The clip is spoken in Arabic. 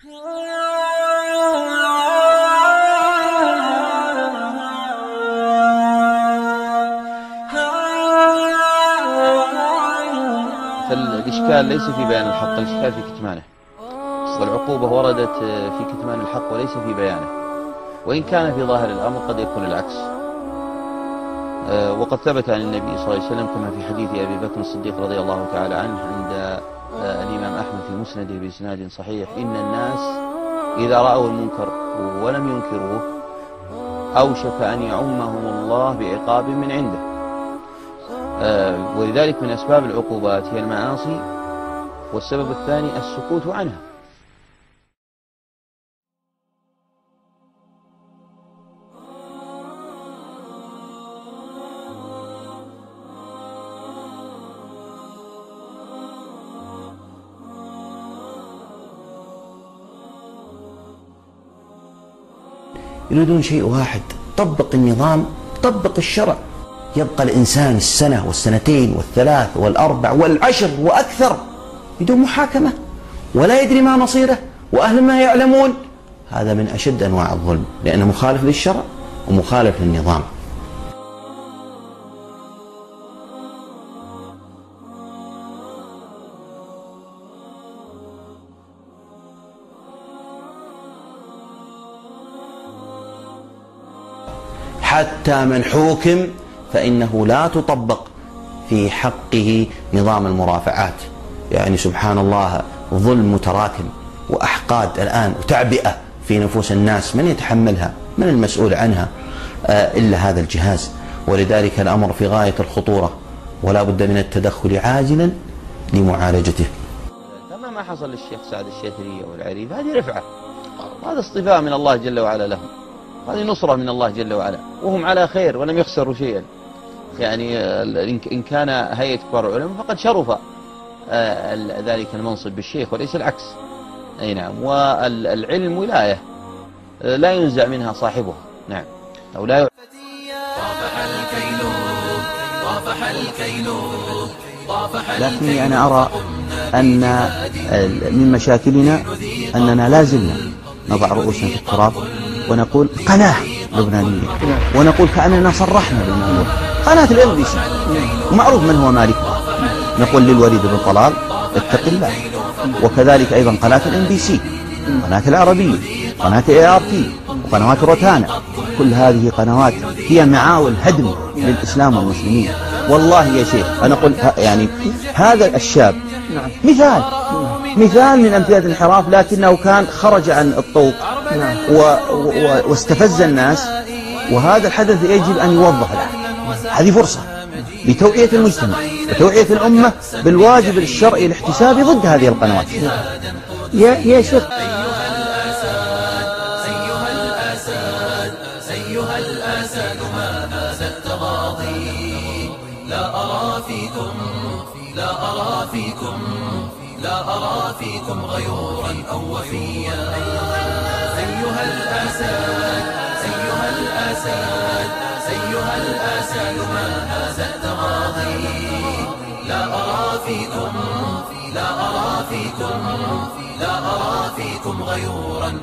فالإشكال ليس في بيان الحق، الإشكال في كتمانه، والعقوبة وردت في كتمان الحق وليس في بيانه، وإن كان في ظاهر الأمر قد يكون العكس. وقد ثبت عن النبي صلى الله عليه وسلم كما في حديث أبي بكر الصديق رضي الله تعالى عنه عند الإمام أحمد في مسنده بإسناد صحيح: إن الناس إذا رأوا المنكر ولم ينكروه أوشك أن يعمهم الله بعقاب من عنده. ولذلك من أسباب العقوبات هي المعاصي، والسبب الثاني السكوت عنها. يريدون شيء واحد: طبق النظام، طبق الشرع. يبقى الإنسان السنة والسنتين والثلاث والأربع والعشر وأكثر بدون محاكمة، ولا يدري ما مصيره، وأهل ما يعلمون. هذا من أشد أنواع الظلم، لأنه مخالف للشرع ومخالف للنظام. حتى من حوكم فإنه لا تطبق في حقه نظام المرافعات. يعني سبحان الله، ظلم متراكم وأحقاد الآن وتعبئة في نفوس الناس، من يتحملها؟ من المسؤول عنها إلا هذا الجهاز؟ ولذلك الأمر في غاية الخطورة، ولا بد من التدخل عاجلا لمعالجته. كما ما حصل للشيخ سعد الشيثري والعريف، هذه رفعة، وهذا اصطفاء من الله جل وعلا لهم، هذه نصرة من الله جل وعلا، وهم على خير ولم يخسروا شيئا. يعني إن كان هيئة كبار العلماء فقد شرف ذلك المنصب بالشيخ وليس العكس. أي نعم. والعلم ولاية لا ينزع منها صاحبها. نعم. أو لا لكني أنا أرى أن من مشاكلنا أننا لازلنا نضع رؤوسنا في التراب ونقول قناة لبنانية، ونقول كأننا صرحنا بالموضوع. قناة الMBC ومعروف من هو مالكها، نقول للوليد بن طلال اتق الله. وكذلك أيضا قناة الMBC، قناة العربية، قناة ART، وقنوات روتانا. كل هذه قنوات هي معاول هدم للإسلام والمسلمين. والله يا شيخ أنا أقول يعني هذا الشاب مثال من أمثلة الانحراف، لكنه كان خرج عن الطوق واستفز الناس، وهذا الحدث يجب أن يوضح له. هذه فرصة لتوعية المجتمع وتوعية الأمة بالواجب الشرعي الاحتسابي ضد هذه القنوات. يا شيخ، أيها الأسد ما هذا التغاضي؟ لا أرى فيكم غيورا أو وفيا. أيها الأسد ما هذا التغاضي؟ لا أرى فيكم غيورا